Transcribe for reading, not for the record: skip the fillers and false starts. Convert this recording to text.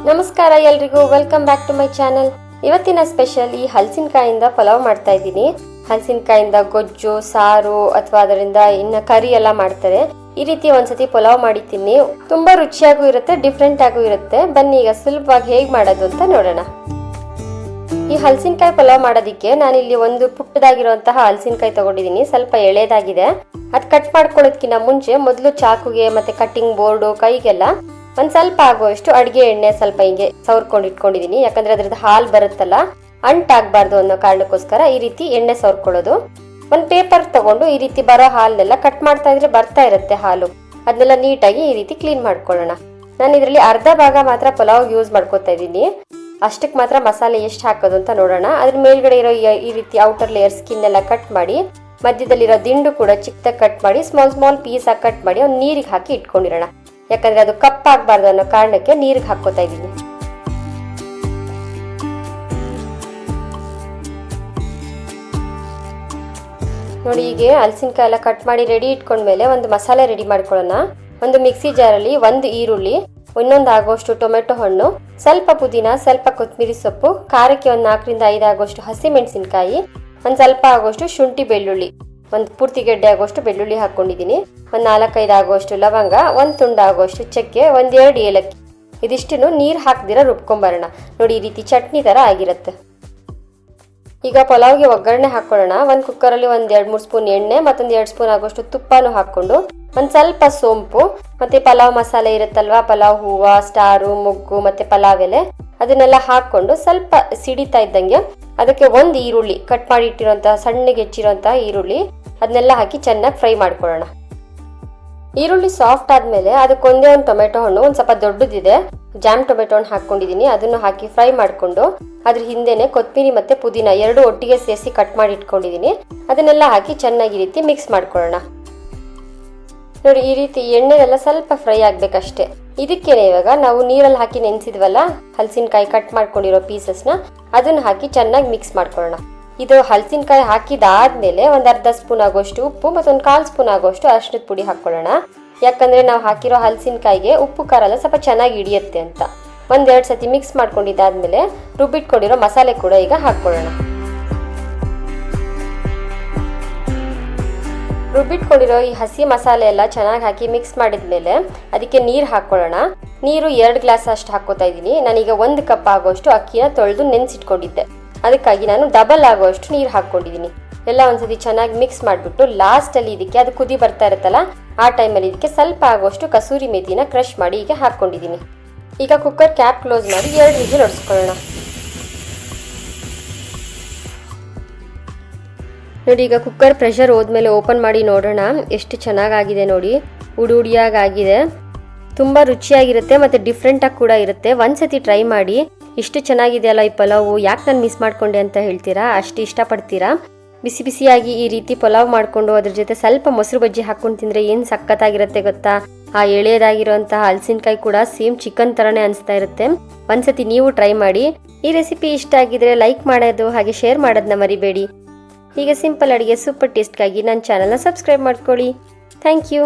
ನಮಸ್ಕಾರ ಎಲ್ರಿಗೂ, welcome back to my channel. ಇವತ್ತಿನ ಸ್ಪೆಷಲ್ ಈ ಹಲಸಿನಕಾಯಿಂದ ಪಲಾವ್ ಮಾಡ್ತಾ ಇದ್ದೀನಿ. ಹಲಸಿನಕಾಯಿಂದ ಗೊಜ್ಜು, ಸಾರು ಅಥವಾ ಅದರಿಂದ ಇನ್ನ ಕರಿ ಎಲ್ಲ ಮಾಡ್ತಾರೆ. ಈ ರೀತಿ ಒಂದ್ಸತಿ ಪಲಾವ್ ಮಾಡಿ ತಿನ್ನಿ, ತುಂಬಾ ರುಚಿಯಾಗೂ ಇರುತ್ತೆ, ಡಿಫ್ರೆಂಟ್ ಆಗೂ ಇರುತ್ತೆ. ಬನ್ನಿ ಈಗ ಸುಲಭವಾಗಿ ಹೇಗ್ ಮಾಡೋದು ಅಂತ ನೋಡೋಣ. ಈ ಹಲಸಿನಕಾಯಿ ಪಲಾವ್ ಮಾಡೋದಿಕ್ಕೆ ನಾನಿಲ್ಲಿ ಒಂದು ಪುಟ್ಟದಾಗಿರುವಂತಹ ಹಲಸಿನಕಾಯಿ ತಗೊಂಡಿದ್ದೀನಿ. ಸ್ವಲ್ಪ ಎಳೆದಾಗಿದೆ. ಅದ್ ಕಟ್ ಮಾಡ್ಕೊಳ್ಳೋದಕ್ಕಿಂತ ಮುಂಚೆ ಮೊದಲು ಚಾಕುಗೆ ಮತ್ತೆ ಕಟ್ಟಿಂಗ್ ಬೋರ್ಡು ಕೈಗೆಲ್ಲ ಒಂದ್ ಸ್ವಲ್ಪ ಆಗುವಷ್ಟು ಅಡಿಗೆ ಎಣ್ಣೆ ಸ್ವಲ್ಪ ಹಿಂಗೆ ಸವರ್ಕೊಂಡು ಇಟ್ಕೊಂಡಿದೀನಿ. ಯಾಕಂದ್ರೆ ಅದ್ರದ್ದು ಹಾಲು ಬರುತ್ತಲ್ಲ, ಅಂಟಾಗಬಾರ್ದು ಅನ್ನೋ ಕಾರಣಕ್ಕೋಸ್ಕರ ಈ ರೀತಿ ಎಣ್ಣೆ ಸವರ್ಕೊಳ್ಳೋದು. ಒಂದ್ ಪೇಪರ್ ತಗೊಂಡು ಈ ರೀತಿ ಬರೋ ಹಾಲನ್ನೆಲ್ಲ ಕಟ್ ಮಾಡ್ತಾ ಇದ್ರೆ ಬರ್ತಾ ಇರುತ್ತೆ ಹಾಲು, ಅದನ್ನೆಲ್ಲ ನೀಟಾಗಿ ಈ ರೀತಿ ಕ್ಲೀನ್ ಮಾಡ್ಕೊಳ್ಳೋಣ. ನಾನು ಇದರಲ್ಲಿ ಅರ್ಧ ಭಾಗ ಮಾತ್ರ ಪಲಾವ್ ಯೂಸ್ ಮಾಡ್ಕೊತಾ ಇದ್ದೀನಿ. ಅಷ್ಟಕ್ಕೆ ಮಾತ್ರ ಮಸಾಲೆ ಎಷ್ಟು ಹಾಕೋದು ಅಂತ ನೋಡೋಣ. ಅದ್ರ ಮೇಲ್ಗಡೆ ಇರೋ ಈ ರೀತಿ ಔಟರ್ ಲೇಯರ್ ಸ್ಕಿನ್ ಎಲ್ಲ ಕಟ್ ಮಾಡಿ, ಮಧ್ಯದಲ್ಲಿರೋ ದಿಂಡು ಕೂಡ ಚಿಕ್ಕದಾಗಿ ಕಟ್ ಮಾಡಿ ಸ್ಮಾಲ್ ಪೀಸ್ ಆಗಿ ಕಟ್ ಮಾಡಿ ಒಂದು ನೀರಿಗೆ ಹಾಕಿ ಇಟ್ಕೊಂಡಿರೋಣ. ಯಾಕಂದ್ರೆ ಅದು ಕಪ್ಪಾಗಬಾರ್ದು ಅನ್ನೋ ಕಾರಣಕ್ಕೆ ನೀರಿಗೆ ಹಾಕೋತಾ ಇದ್ದೀನಿ. ನೋಡಿ, ಹೀಗೆ ಹಲಸಿನಕಾಯಿ ಎಲ್ಲ ಕಟ್ ಮಾಡಿ ರೆಡಿ ಇಟ್ಕೊಂಡ್ಮೇಲೆ ಒಂದು ಮಸಾಲೆ ರೆಡಿ ಮಾಡ್ಕೊಳ್ಳೋಣ. ಒಂದು ಮಿಕ್ಸಿ ಜಾರಲ್ಲಿ ಒಂದು ಈರುಳ್ಳಿ, ಇನ್ನೊಂದು ಆಗೋಷ್ಟು ಟೊಮೆಟೊ ಹಣ್ಣು, ಸ್ವಲ್ಪ ಪುದೀನ, ಸ್ವಲ್ಪ ಕೊತ್ತಂಬರಿ ಸೊಪ್ಪು, ಖಾರಕ್ಕೆ ಒಂದು 4 ರಿಂದ 5 ಆಗೋಷ್ಟು ಹಸಿಮೆಣಸಿನಕಾಯಿ, ಒಂದು ಸ್ವಲ್ಪ ಆಗೋಷ್ಟು ಶುಂಠಿ ಬೆಳ್ಳುಳ್ಳಿ, ಒಂದು ಪೂರ್ತಿ ಗೆಡ್ಡೆ ಆಗೋಷ್ಟು ಬೆಳ್ಳುಳ್ಳಿ ಹಾಕೊಂಡಿದ್ದೀನಿ, ಒಂದು 4-5 ಆಗೋಷ್ಟು ಲವಂಗ, ಒಂದು ತುಂಡು ಆಗೋಷ್ಟು ಚಕ್ಕೆ, 1-2 ಏಲಕ್ಕಿ. ಇದಿಷ್ಟನ್ನು ನೀರು ಹಾಕ್ದಿರ ರುಬ್ಕೊಂಬರೋಣ. ನೋಡಿ, ಈ ರೀತಿ ಚಟ್ನಿ ತರ ಆಗಿರುತ್ತೆ. ಈಗ ಪಲಾವ್ಗೆ ಒಗ್ಗರಣೆ ಹಾಕೊಳ್ಳೋಣ. ಒಂದು ಕುಕ್ಕರಲ್ಲಿ 1-2-3 ಸ್ಪೂನ್ ಎಣ್ಣೆ, ಮತ್ತೊಂದು 2 ಸ್ಪೂನ್ ಆಗೋಷ್ಟು ತುಪ್ಪನೂ ಹಾಕೊಂಡು, ಒಂದು ಸ್ವಲ್ಪ ಸೋಂಪು ಮತ್ತೆ ಪಲಾವ್ ಮಸಾಲೆ ಇರುತ್ತಲ್ವಾ, ಪಲಾವ್ ಹೂವ, ಸ್ಟಾರು, ಮೊಗ್ಗು ಮತ್ತೆ ಪಲಾವ್ ಎಲೆ, ಅದನ್ನೆಲ್ಲ ಹಾಕೊಂಡು ಸ್ವಲ್ಪ ಸಿಡಿತಾ ಇದ್ದಂಗೆ ಅದಕ್ಕೆ ಒಂದು ಈರುಳ್ಳಿ ಕಟ್ ಮಾಡಿ ಇಟ್ಟಿರುವಂತಹ ಸಣ್ಣಗೆ ಹೆಚ್ಚಿರುವಂತಹ ಈರುಳ್ಳಿ, ಅದನ್ನೆಲ್ಲ ಹಾಕಿ ಚೆನ್ನಾಗಿ ಫ್ರೈ ಮಾಡ್ಕೊಳ್ಳೋಣ. ಈರುಳ್ಳಿ ಸಾಫ್ಟ್ ಆದ್ಮೇಲೆ ಅದಕ್ಕೊಂದೇ ಒಂದು ಟೊಮೆಟೊ ಹಣ್ಣು, ಒಂದು ಸ್ವಲ್ಪ ದೊಡ್ಡದಿದೆ ಜಾಮ್ ಟೊಮೆಟೊ ಹಣ್ಣು ಹಾಕೊಂಡಿದ್ದೀನಿ, ಅದನ್ನು ಹಾಕಿ ಫ್ರೈ ಮಾಡಿಕೊಂಡು ಅದ್ರ ಹಿಂದೆನೆ ಕೊತ್ತಂಬರಿ ಮತ್ತೆ ಪುದೀನ 2 ಒಟ್ಟಿಗೆ ಸೇರಿಸಿ ಕಟ್ ಮಾಡಿ ಇಟ್ಕೊಂಡಿದ್ದೀನಿ. ಅದನ್ನೆಲ್ಲ ಹಾಕಿ ಚೆನ್ನಾಗಿ ರೀತಿ ಮಿಕ್ಸ್ ಮಾಡ್ಕೊಳ್ಳೋಣ. ನೋಡಿ, ಈ ರೀತಿ ಎಣ್ಣೆಲೆಲ್ಲ ಸ್ವಲ್ಪ ಫ್ರೈ ಆಗ್ಬೇಕಷ್ಟೇ. ಇದಕ್ಕೇನೆ ಇವಾಗ ನಾವು ನೀರಲ್ಲಿ ಹಾಕಿ ನೆನೆಸಿದ್ವಲ್ಲ ಹಲಸಿನಕಾಯಿ ಕಟ್ ಮಾಡ್ಕೊಂಡಿರೋ ಪೀಸಸ್ನ, ಅದನ್ನ ಹಾಕಿ ಚೆನ್ನಾಗಿ ಮಿಕ್ಸ್ ಮಾಡ್ಕೊಳ್ಳೋಣ. ಇದು ಹಲಸಿನಕಾಯಿ ಹಾಕಿದಾದ್ಮೇಲೆ ಒಂದು ಅರ್ಧ ಸ್ಪೂನ್ ಆಗೋಷ್ಟು ಉಪ್ಪು ಮತ್ತೊಂದು 1/4 ಸ್ಪೂನ್ ಆಗೋಷ್ಟು ಅರಿಶಿಣದ ಪುಡಿ ಹಾಕೊಳ್ಳೋಣ. ಯಾಕಂದ್ರೆ ನಾವು ಹಾಕಿರೋ ಹಲಸಿನಕಾಯಿಗೆ ಉಪ್ಪು ಖಾರ ಎಲ್ಲ ಸ್ವಲ್ಪ ಚೆನ್ನಾಗಿ ಹಿಡಿಯುತ್ತೆ ಅಂತ. 1-2 ಸತಿ ಮಿಕ್ಸ್ ಮಾಡ್ಕೊಂಡಿದ್ದಾದ್ಮೇಲೆ ರುಬ್ಬಿಟ್ಕೊಂಡಿರೋ ಮಸಾಲೆ ಕೂಡ ಈಗ ಹಾಕೊಳ್ಳೋಣ. ರುಬ್ಬಿಟ್ಕೊಂಡಿರೋ ಈ ಹಸಿ ಮಸಾಲೆ ಎಲ್ಲ ಚೆನ್ನಾಗಿ ಹಾಕಿ ಮಿಕ್ಸ್ ಮಾಡಿದ್ಮೇಲೆ ಅದಕ್ಕೆ ನೀರು ಹಾಕೊಳ್ಳೋಣ. ನೀರು 2 ಗ್ಲಾಸ್ ಅಷ್ಟು ಹಾಕೋತಾ ಇದ್ದೀನಿ. ನಾನೀಗ 1 ಕಪ್ ಆಗೋಷ್ಟು ಅಕ್ಕಿನ ತೊಳೆದು ನೆನೆಸಿಟ್ಕೊಂಡಿದ್ದೆ, ಅದಕ್ಕಾಗಿ ನಾನು ಡಬಲ್ ಆಗೋಷ್ಟು ನೀರು ಹಾಕೊಂಡಿದ್ದೀನಿ. ಎಲ್ಲ ಒಂದ್ಸತಿ ಚೆನ್ನಾಗಿ ಮಿಕ್ಸ್ ಮಾಡಿಬಿಟ್ಟು ಲಾಸ್ಟಲ್ಲಿ ಇದಕ್ಕೆ ಅದು ಕುದಿ ಬರ್ತಾ ಇರುತ್ತಲ್ಲ, ಆ ಟೈಮಲ್ಲಿ ಇದಕ್ಕೆ ಸ್ವಲ್ಪ ಆಗೋಷ್ಟು ಕಸೂರಿ ಮೇಥಿನ ಕ್ರಷ್ ಮಾಡಿ ಈಗ ಹಾಕ್ಕೊಂಡಿದ್ದೀನಿ. ಈಗ ಕುಕ್ಕರ್ ಕ್ಯಾಪ್ ಕ್ಲೋಸ್ ಮಾಡಿ 2 ವಿಸಿಲ್ ಹೊಡ್ಸ್ಕೊಳ್ಳೋಣ. ನೋಡಿ, ಈಗ ಕುಕ್ಕರ್ ಪ್ರೆಷರ್ ಹೋದ್ಮೇಲೆ ಓಪನ್ ಮಾಡಿ ನೋಡೋಣ ಎಷ್ಟು ಚೆನ್ನಾಗಾಗಿದೆ. ನೋಡಿ, ಉಡಿಯಾಗಿದೆ, ತುಂಬ ರುಚಿಯಾಗಿರುತ್ತೆ ಮತ್ತು ಡಿಫ್ರೆಂಟಾಗಿ ಕೂಡ ಇರುತ್ತೆ. ಒಂದ್ಸತಿ ಟ್ರೈ ಮಾಡಿ. ಇಷ್ಟು ಚೆನ್ನಾಗಿದೆ ಅಲ್ಲ ಈ ಪಲಾವು, ಯಾಕೆ ನಾನು ಮಿಸ್ ಮಾಡ್ಕೊಂಡೆ ಅಂತ ಹೇಳ್ತೀರಾ, ಅಷ್ಟು ಇಷ್ಟಪಡ್ತೀರಾ. ಬಿಸಿ ಬಿಸಿಯಾಗಿ ಈ ರೀತಿ ಪಲಾವ್ ಮಾಡಿಕೊಂಡು ಅದ್ರ ಜೊತೆ ಸ್ವಲ್ಪ ಮೊಸರು ಬಜ್ಜಿ ಹಾಕೊಂಡು ತಿಂದರೆ ಏನು ಸಖತ್ತಾಗಿರುತ್ತೆ ಗೊತ್ತಾ. ಆ ಎಳೆಯದಾಗಿರುವಂತಹ ಹಲಸಿನಕಾಯಿ ಕೂಡ ಸೇಮ್ ಚಿಕನ್ ಥರನೇ ಅನಿಸ್ತಾ ಇರುತ್ತೆ. ಒಂದ್ಸತಿ ನೀವು ಟ್ರೈ ಮಾಡಿ. ಈ ರೆಸಿಪಿ ಇಷ್ಟ ಆಗಿದ್ರೆ ಲೈಕ್ ಮಾಡೋದು ಹಾಗೆ ಶೇರ್ ಮಾಡೋದನ್ನ ಮರಿಬೇಡಿ. ಹೀಗೆ ಸಿಂಪಲ್ ಅಡುಗೆ ಸೂಪರ್ ಟೇಸ್ಟ್ಗಾಗಿ ನನ್ನ ಚಾನಲ್ನ ಸಬ್ಸ್ಕ್ರೈಬ್ ಮಾಡ್ಕೊಳ್ಳಿ. Thank you.